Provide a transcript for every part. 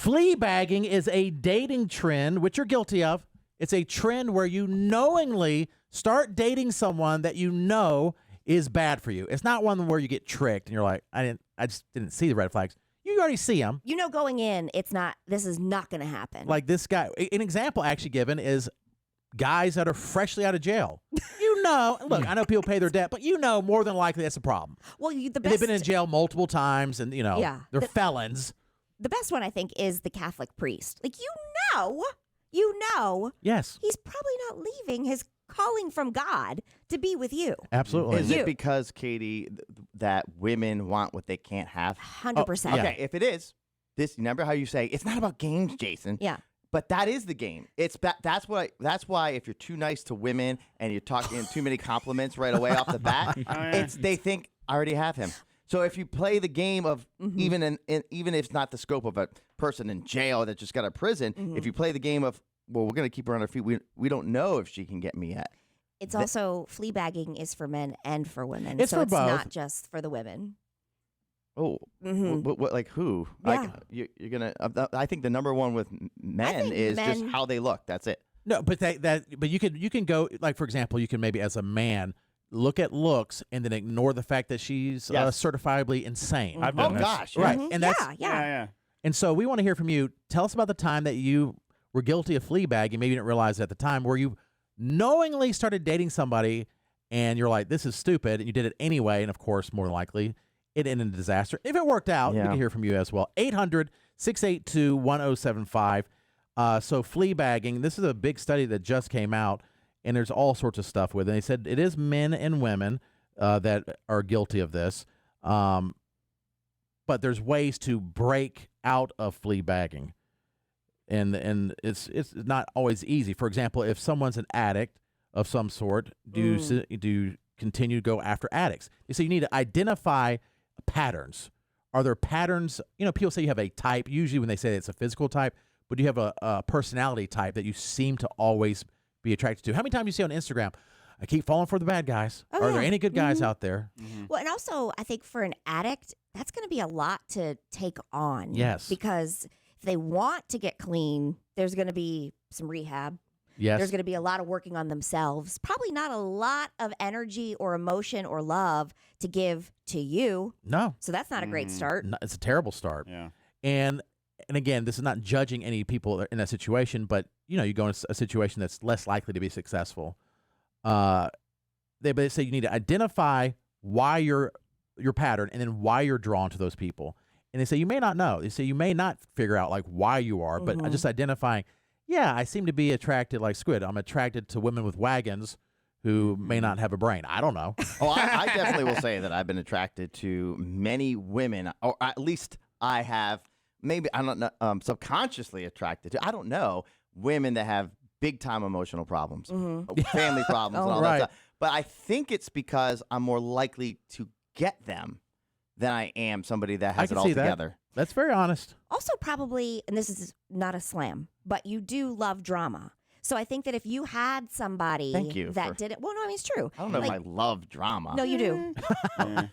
Fleabagging is a dating trend, which you're guilty of. It's a trend where you knowingly start dating someone that you know is bad for you. It's not one where you get tricked and you're like, I just didn't see the red flags. You already see them. You know, going in, this is not going to happen. Like this guy, an example actually given is guys that are freshly out of jail. You know, look, I know people pay their debt, but you know more than likely that's a problem. Well, they've been in jail multiple times and, you know, they're felons. The best one, I think, is the Catholic priest. Like, you know, yes, he's probably not leaving his calling from God to be with you. Absolutely. Is it because, Katie, that women want what they can't have? 100%. Okay, if it is, remember how you say, it's not about games, Jason. Yeah. But that is the game. That's why if you're too nice to women and you're talking too many compliments right away off the bat, they think I already have him. So if you play the game of even if it's not the scope of a person in jail that just got out of prison, if you play the game of, well, we're going to keep her on her feet, we don't know if she can get me yet. It's also, fleabagging is for men and for women. It's for both. Not just for the women. Oh, what, like who? Yeah. Like you're gonna. I think the number one with men is just how they look. That's it. No, but but you can go, like, for example, you can maybe as a man look at looks and then ignore the fact that she's certifiably insane. I've done this. Gosh, right? And that's yeah. And so we want to hear from you. Tell us about the time that you were guilty of fleabagging. Maybe you didn't realize it at the time, where you knowingly started dating somebody and you're like, this is stupid, and you did it anyway, and of course, more than likely, it ended in a disaster. If it worked out, we can hear from you as well. 800-682-1075. So fleabagging, this is a big study that just came out, and there's all sorts of stuff with it. And they said it is men and women that are guilty of this, but there's ways to break out of fleabagging, and it's not always easy. For example, if someone's an addict of some sort, do you continue to go after addicts? So you need to identify patterns. Are there patterns? You know, people say you have a type, usually when they say it's a physical type, but do you have a personality type that you seem to always be attracted to? How many times do you see on Instagram, I keep falling for the bad guys? Are there any good guys out there? Well, and also, I think for an addict, that's going to be a lot to take on. Yes. Because if they want to get clean, there's going to be some rehab. Yes. There's going to be a lot of working on themselves. Probably not a lot of energy or emotion or love to give to you. No. So that's not a great start. No, it's a terrible start. Yeah. And again, this is not judging any people in that situation, but you know, you go into a situation that's less likely to be successful. They say you need to identify why your pattern and then why you're drawn to those people. And they say you may not know. They say you may not figure out like why you are, but just identifying, yeah, I seem to be attracted like Squid. I'm attracted to women with wagons who may not have a brain. I don't know. I definitely will say that I've been attracted to many women, or at least I have. Maybe I don't know. Subconsciously attracted to. I don't know, women that have big time emotional problems, family problems, and all that stuff. But I think it's because I'm more likely to get them than I am somebody that has it all together. That's very honest. Also, probably, and this is not a slam, but you do love drama. So I think that if you had somebody that didn't, well, no, I mean, it's true. I don't know if I love drama. No, you do.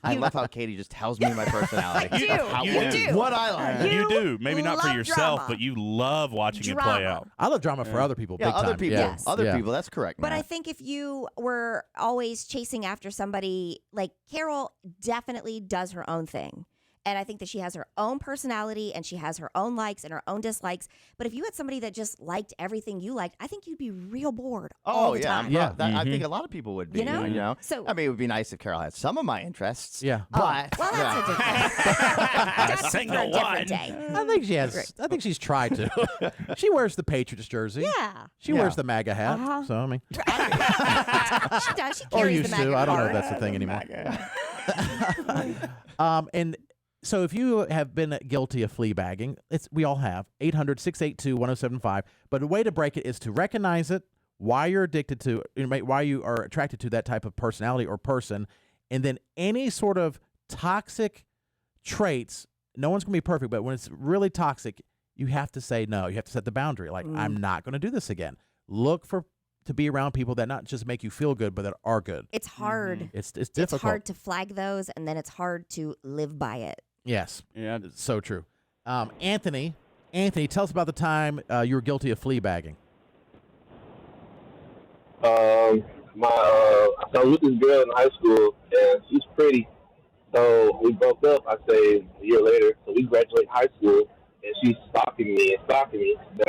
I love how Katie just tells me my personality. I do. You do. What I like. You do. Maybe not for yourself, drama. but you love watching it play out. I love drama for other people. Yeah, big other time. people. Yeah. Other people. That's correct. But Matt. I think if you were always chasing after somebody, like Carol definitely does her own thing. And I think that she has her own personality and she has her own likes and her own dislikes. But if you had somebody that just liked everything you liked, I think you'd be real bored all the time. I think a lot a lot of people would be. You know? So I mean, it would be nice if Carol had some of my interests. Yeah. But well, that's a different that's for a different day. I think she has. I think she's tried to. She wears the Patriots jersey. Yeah. She wears the MAGA hat. So I mean, She does. She or carries used the to. MAGA I don't know if card. that's the thing anymore. And so if you have been guilty of fleabagging, we all have. 800-682-1075. But the way to break it is to recognize it, why you're addicted to, why you are attracted to that type of personality or person, and then any sort of toxic traits. No one's going to be perfect, but when it's really toxic, you have to say no. You have to set the boundary. Like, I'm not going to do this again. Look to be around people that not just make you feel good, but that are good. It's hard. It's difficult. It's hard to flag those, and then it's hard to live by it. Yes. Yeah. So true. Anthony Anthony, tell us about the time you were guilty of flea bagging. I was with this girl in high school, and she's pretty. So we broke up, I say, a year later. So we graduate high school, and she's stalking me. But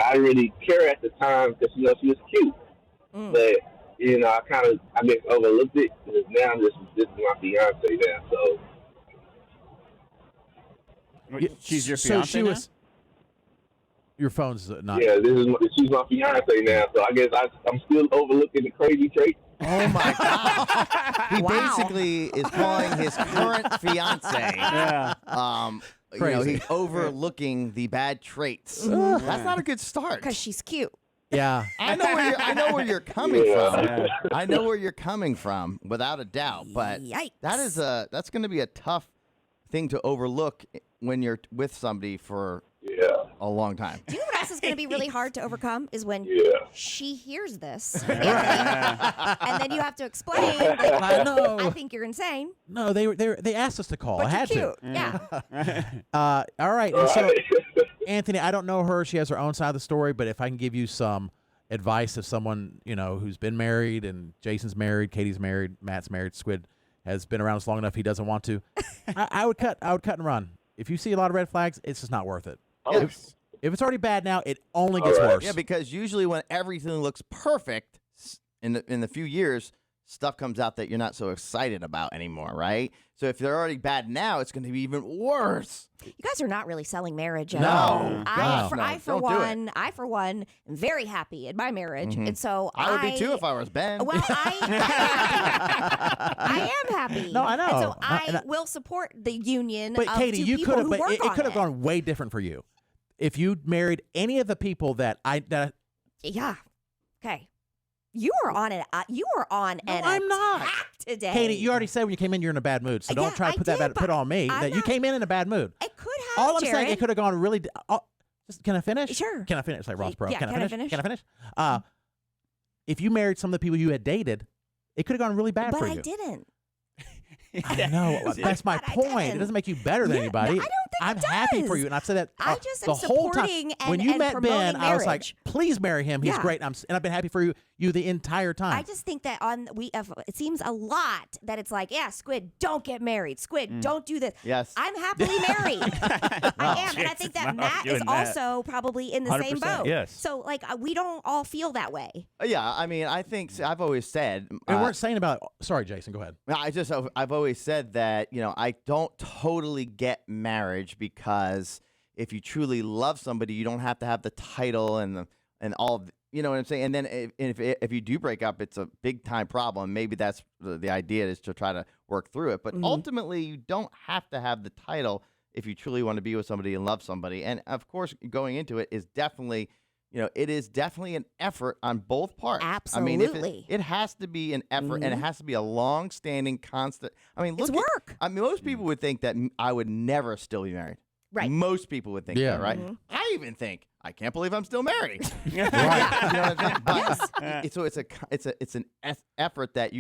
I didn't really care at the time because, she was cute. But, I just overlooked it. Because now this is my fiance now. So. She's your So fiance she now? was. Your phone's not. Yeah, she's my fiance now. So I guess I'm still overlooking the crazy traits. Oh my God! He Wow. basically is calling his current fiance. Yeah. Crazy. He's overlooking the bad traits. That's not a good start. Because she's cute. Yeah. I know where you're coming Yeah. from. Yeah. I know where you're coming from, without a doubt. But Yikes. that's going to be a tough thing to overlook when you're with somebody for Yeah. a long time. Do you know what else is going to be really hard to overcome is when Yeah. she hears this, Anthony, and then you have to explain. Like, I know. I think you're insane, No, they asked us to call. but I you're had cute. to. Yeah. All right. And so, Anthony, I don't know her. She has her own side of the story, but if I can give you some advice of someone, who's been married, and Jason's married, Katie's married, Matt's married, Squid has been around us long enough he doesn't want to, I would cut and run. If you see a lot of red flags, it's just not worth it. If it's already bad now, it only gets worse. Yeah, because usually when everything looks perfect in the few years, stuff comes out that you're not so excited about anymore, right? So if they're already bad now, it's going to be even worse. You guys are not really selling marriage at No. all. No. I for Don't do one, am very happy in my marriage, and so I would be too if I was Ben. Well, I am happy. No, I know. And so And I will support the union But of Katie, two you people could have, who but work it on could have gone way different for you if you married any of the people that Yeah. Okay. You are on an I'm not. attack today. Katie, you already said when you came in you're in a bad mood, so don't Yeah, try to I put did, put but on me I'm that you not- came in a bad mood. It could have. All I'm saying, Jared. it could have gone really. Can I finish? Sure. Can I finish? Like Ross Perot. Yeah, Can I finish? can I finish? If you married some of the people you had dated, it could have gone really bad But for I you. didn't. I know. That's my But I point. It didn't. doesn't make you better than Yeah, anybody. I don't think I'm it happy for does. you, and I've said that I just the am whole time. supporting When you and met Ben, promoting I was like, marriage. "Please marry him. He's Yeah. great." And I've been happy for you the entire time. I just think that it seems a lot that it's like, yeah, Squid, don't get married. Squid, don't do this. Yes. I'm happily married. I am, and I think Jason's that not Matt is arguing that. also probably in the same 100%, boat. yes. So like we don't all feel that way. Yeah, I mean, I think I've always said. we weren't saying about. Sorry, Jason. Go ahead. I've always said that I don't totally get marriage because if you truly love somebody, you don't have to have the title and all of you know what I'm saying. And then if you do break up, it's a big time problem. Maybe that's the idea is to try to work through it. But ultimately, you don't have to have the title if you truly want to be with somebody and love somebody. And of course, going into it is definitely. It is definitely an effort on both parts. Absolutely. I mean, it has to be an effort, and it has to be a long-standing, constant. I mean, It's work. most people would think that I would never still be married. Right. Most people would think Yeah. that, right? I even think I can't believe I'm still married. Right. You know what I'm saying? But it's an effort that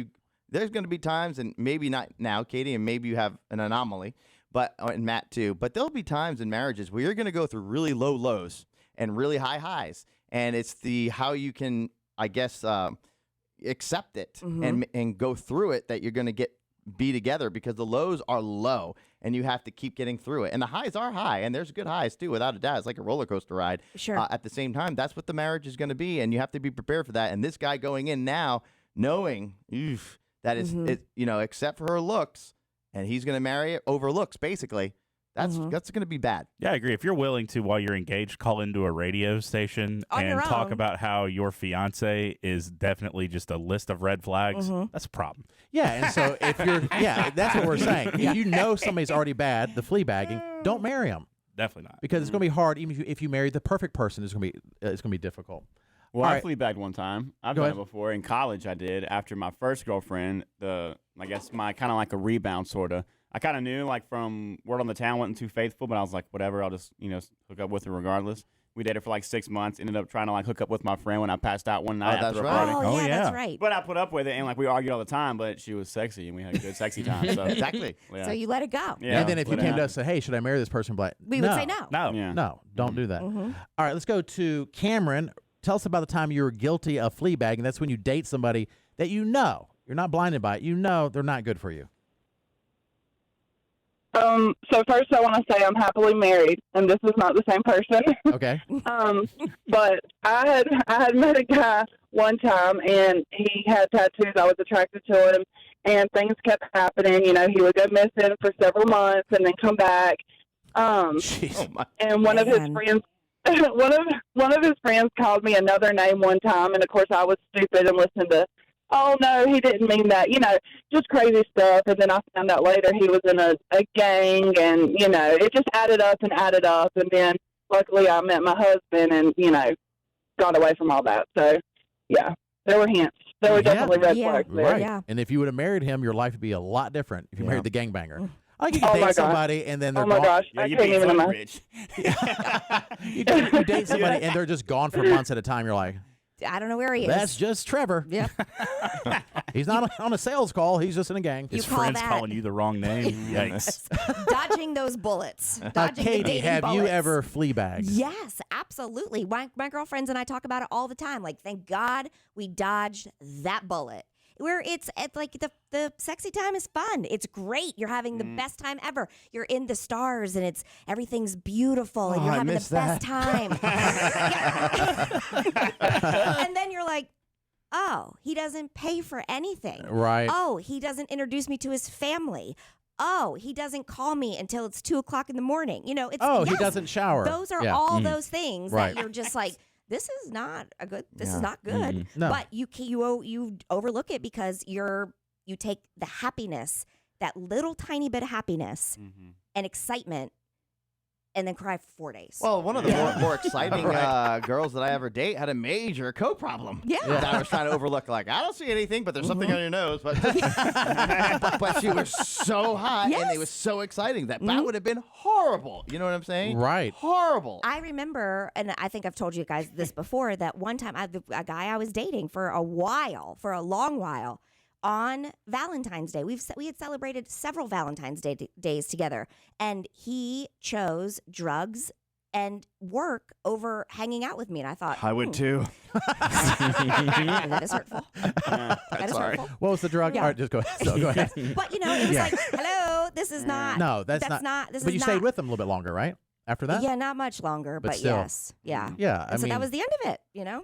there's going to be times, and maybe not now, Katie, and maybe you have an anomaly, and Matt too. But there'll be times in marriages where you're going to go through really low lows and really high highs, and it's how you can, I guess, accept it and go through it that you're going to be together, because the lows are low and you have to keep getting through it, and the highs are high, and there's good highs too, without a doubt. It's like a roller coaster ride. Sure. At the same time, that's what the marriage is going to be, and you have to be prepared for that. And this guy going in now, knowing that it's except for her looks, and he's going to marry it over looks, basically. That's going to be bad. Yeah, I agree. If you're willing to, while you're engaged, call into a radio station On and your talk own. about how your fiance is definitely just a list of red flags, that's a problem. Yeah, and so if you're, that's what we're saying. If you know somebody's already bad, the flea bagging, don't marry them, Definitely not. because it's going to be hard. Even if you marry the perfect person, it's going to be difficult. Well, All I right. fleabagged one time. I've Go done ahead. it before. In college, I did. After my first girlfriend, I guess my kind of like a rebound, sort of. I kind of knew, like, from Word on the Town, wasn't too faithful, but I was like, whatever, I'll just, hook up with her regardless. We dated for like 6 months. Ended up trying to like hook up with my friend when I passed out one night that's after a right. party. Oh, Oh, yeah, yeah. that's right. But I put up with it, and like we argued all the time. But she was sexy, and we had a good sexy time. So Exactly. yeah. So you let it go. Yeah, and then if you let it came to happen. us and say, hey, should I marry this person? But We would say no. No. Yeah. No, don't do that. Mhm. All right, let's go to Cameron. Tell us about the time you were guilty of flea bagging. That's when you date somebody that you know, you're not blinded by it. You know they're not good for you. So first I want to say I'm happily married, and this is not the same person. Okay. But I had met a guy one time, and he had tattoos. I was attracted to him, and things kept happening. You know, he would go missing for several months and then come back. Jeez. Oh my. And one of his Man. friends, one of his friends called me another name one time, and of course I was stupid and listened to, oh no, he didn't mean that, you know, just crazy stuff. And then I found out later he was in a gang, and you know, it just added up, and then luckily I met my husband, and you know, got away from all that. So yeah, there were hints. There were Yeah. definitely red Yeah. flags there. Right. Yeah. And if you would have married him, your life would be a lot different if you Yeah. married the gangbanger. I think you Oh can my date gosh. somebody and then they're Oh my gone. gosh, Yeah, I you can't beat even Fun imagine. Rich. You date somebody and they're just gone for months at a time. You're like, I don't know where he is. that's just Trevor. Yep. He's not on a sales call. He's just in a gang. You His call friends that- calling you the wrong name. Yikes. Dodging those bullets. Dodging the Katie, dating have you bullets. ever flea bagged? Yes, absolutely. My girlfriends and I talk about it all the time. Like, thank God we dodged that bullet. Where it's like the sexy time is fun. It's great. You're having the best time ever. You're in the stars and everything's beautiful and Oh, you're I having the miss best that. time. And then you're like, oh, he doesn't pay for anything. Right. Oh, he doesn't introduce me to his family. Oh, he doesn't call me until it's 2:00 in the morning. You know, it's Oh, he yes, doesn't shower. Those are Yeah. all those things Right. that you're just like, this is not a good. This is Yeah. not good. No. But you overlook it because you take the happiness, that little tiny bit of happiness Mhm. and excitement, and then cry for 4 days. Well, one of the Yeah. more exciting girls that I ever date had a major coat problem. Yeah. That I was trying to overlook. Like, I don't see anything, but there's something on your nose. But, but she was so hot, and Yes. it was so exciting that would have been horrible. You know what I'm saying? Right. Horrible. I remember, and I think I've told you guys this before, that one time a guy I was dating for a long while, on Valentine's Day, we had celebrated several Valentine's days together, and he chose drugs and work over hanging out with me, and I thought, I would too. that is hurtful. That is Sorry. hurtful. What was the drug? Yeah. All right, just go ahead. So, go ahead. But you know, it was Yeah. like, hello, this is not. No, that's not. This But is you not. stayed with him a little bit longer, right? After that? Yeah, not much longer, But but still. yes, yeah. Yeah. I And so mean, that was the end of it. You know.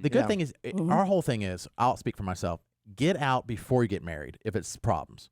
the good Yeah. thing is, Mhm. our whole thing is, I'll speak for myself, get out before you get married if it's problems.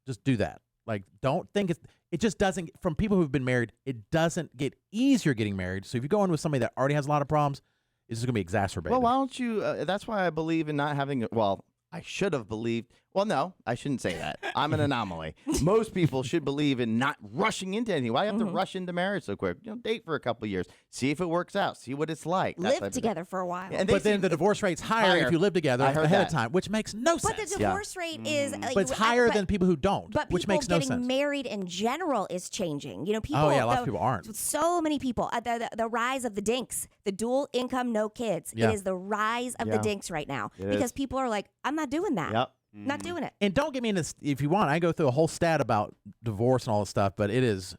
Just do that. Like, don't think it just doesn't, from people who've been married, it doesn't get easier getting married. So if you go in with somebody that already has a lot of problems, it's just going to be exacerbated. Well, why don't you? That's why I believe in not having. Well, I should have believed. Well, no, I shouldn't say that. I'm an anomaly. Most people should believe in not rushing into anything. Why have to rush into marriage so quick? You know, date for a couple of years, see if it works out, see what it's like. that type Live of together for a while. thing. And they But then seem- the divorce rate's higher if higher. you live together I heard ahead of that. time, which makes no But sense. the divorce rate is. But it's higher than people who don't, But which people makes no getting sense. married in general is changing. You know, people. Oh, yeah, lots of people aren't. So many people. The rise of the dinks, the dual income, no kids. Yeah. It is the rise of the Yeah. dinks right now It because is. people are like, I'm not doing that. Yep. Not doing it. And don't get me in this, if you want, I go through a whole stat about divorce and all this stuff, but it is,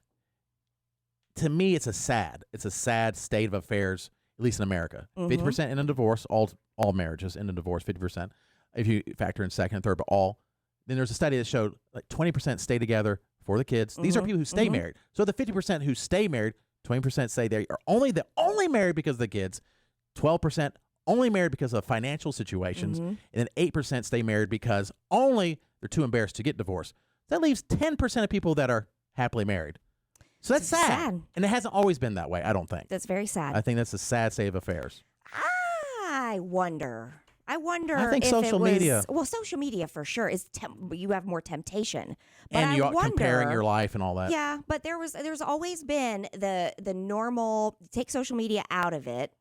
to me, it's a sad state of affairs, at least in America. 50% in a divorce, all marriages in a divorce, 50%. If you factor in second and third, but all. Then there's a study that showed like 20% stay together for the kids. These are people who stay married. So the 50% who stay married, 20% say they are only married because of the kids, 12% only married because of financial situations, and then 8% stay married because only they're too embarrassed to get divorced. That leaves 10% of people that are happily married. So that's sad. Sad. And it hasn't always been that way, I don't think. That's very sad. I think that's a sad state of affairs. I wonder. I think if social it was, media- Well, social media for sure is. You have more temptation. But And I you're wonder, comparing your life and all that. Yeah, but there's always been the normal. Take social media out of it.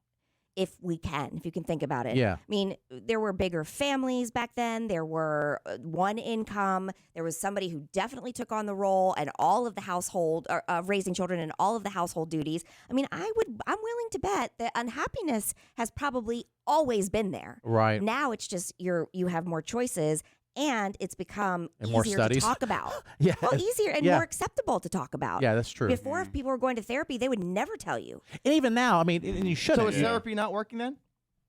if you can think about it. Yeah. I mean, there were bigger families back then. There were one income. There was somebody who definitely took on the role and all of the household, raising children and all of the household duties. I mean, I'm willing to bet that unhappiness has probably always been there. Right. Now it's just you have more choices. And it's become And more easier to studies. talk about. Yeah. Well, easier and more acceptable to talk about. Yeah, that's true. Before, if people were going to therapy, they would never tell you. And even now, I mean, and you shouldn't. So is therapy not working then?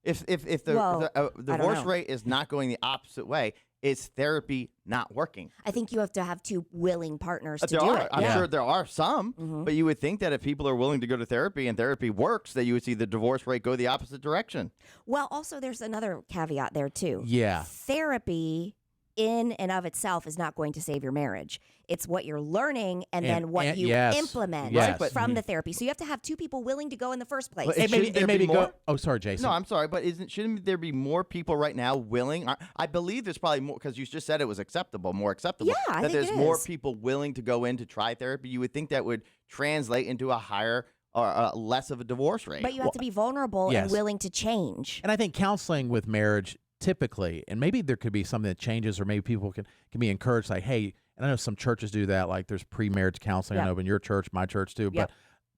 If the divorce know. rate is not going the opposite way, is therapy not working? I think you have to have two willing partners to There do are. it. I'm Yeah. sure there are some, Mhm. but you would think that if people are willing to go to therapy and therapy works, that you would see the divorce rate go the opposite direction. Well, also, there's another caveat there, too. Yeah. Therapy in and of itself is not going to save your marriage. It's what you're learning and then what you yes. implement Yes. from the therapy. So you have to have two people willing to go in the first place. But It shouldn't there maybe be more? go. Oh, sorry, Jason. No, I'm sorry, but shouldn't there be more people right now willing? I believe there's probably more because you just said it was acceptable, more acceptable. Yeah, I that think there's it more is. people willing to go in to try therapy. You would think that would translate into a higher or less of a divorce rate. But you have to be vulnerable yes. and willing to change. And I think counseling with marriage typically, and maybe there could be something that changes, or maybe people can be encouraged, like, hey, and I know some churches do that, like there's pre-marriage counseling. I Yep. know in your church, my church too, Yep.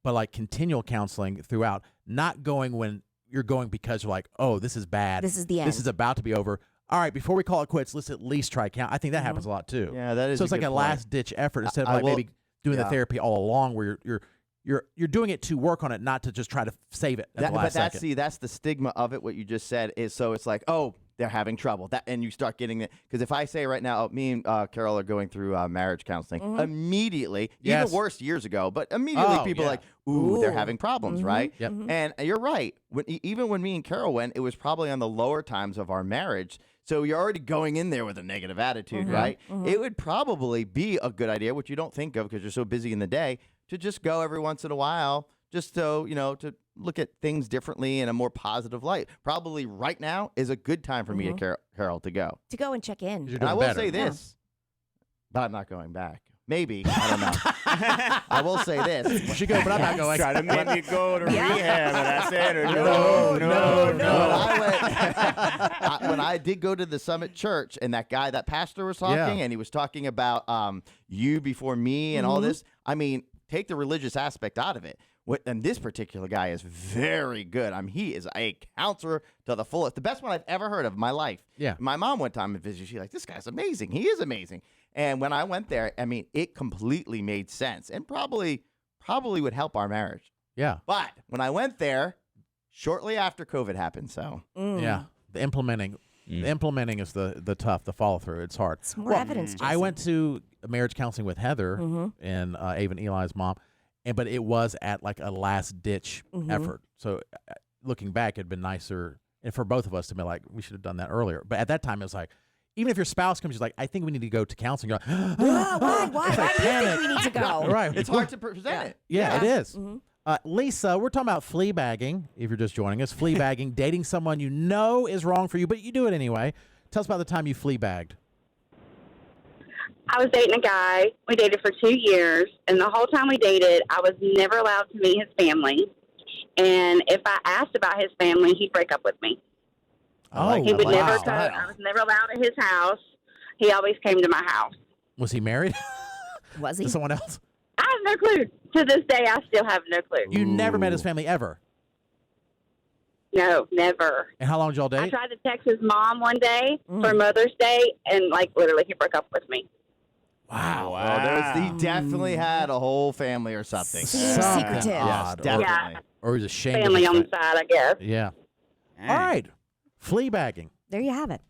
but like continual counseling throughout, not going when you're going because you're like, oh, this is bad. This is the end. This is about to be over. All right, before we call it quits, let's at least try count. I think that happens a lot too. yeah, that is. So it's like good a point. last ditch effort instead of I like will- maybe doing the yeah. therapy all along, where you're doing it to work on it, not to just try to save it at the last second. That's the stigma of it. What you just said is so it's like, oh, they're having trouble. And you start getting it because if I say right now, oh, me and Carol are going through marriage counseling, immediately, Yes. even worse years ago, but immediately Oh, people yeah. are like, ooh, they're Ooh. having problems, right? Yep. And you're right. Even when me and Carol went, it was probably on the lower times of our marriage. So you're already going in there with a negative attitude, right? It would probably be a good idea, which you don't think of because you're so busy in the day, to just go every once in a while, just so, to look at things differently in a more positive light. Probably right now is a good time for me and Carol to go. To go and check in. You're And doing I will better. say this, but I'm not going back. Maybe. I don't know. I will say this. You should go, but I'm not going. Try to make me go to Yeah. rehab, and I said, no. When I did go to the Summit Church and that pastor was talking and he was talking about you before me and all this, I mean, take the religious aspect out of it. And this particular guy is very good. I mean, he is a counselor to the fullest. The best one I've ever heard of in my life. Yeah. My mom one time visited. She's like, this guy's amazing. He is amazing. And when I went there, I mean, it completely made sense and probably would help our marriage. Yeah. But when I went there, shortly after COVID happened, so. Yeah. The implementing is the tough, the follow through. It's hard. It's more evidence, Jason. I went to marriage counseling with Heather and Ava and Eli's mom, but it was at like a last ditch effort. So looking back, it'd been nicer, and for both of us to be like, we should have done that earlier. But at that time, it was like, even if your spouse comes, she's like, I think we need to go to counseling. You're like, Why? Why It's like do you think panic. we need to go? Right. It's hard to present it. Yeah, it is. Lisa, we're talking about fleabagging. If you're just joining us, fleabagging, dating someone you know is wrong for you, but you do it anyway. Tell us about the time you fleabagged. I was dating a guy. We dated for 2 years, and the whole time we dated, I was never allowed to meet his family. And if I asked about his family, he'd break up with me. He would never come. I was never allowed at his house. He always came to my house. Was he married Was he? to someone else? I have no clue. To this day, I still have no clue. You never met his family ever. No, never. And how long did y'all I date? tried to text his mom one day for Mother's Day, and literally, he broke up with me. Wow. He definitely had a whole family or something. Seems secretive. Yes, Odd. definitely. Yeah. Or he's ashamed Family of on his the side, I guess. Yeah. All right. Fleabagging. There you have it.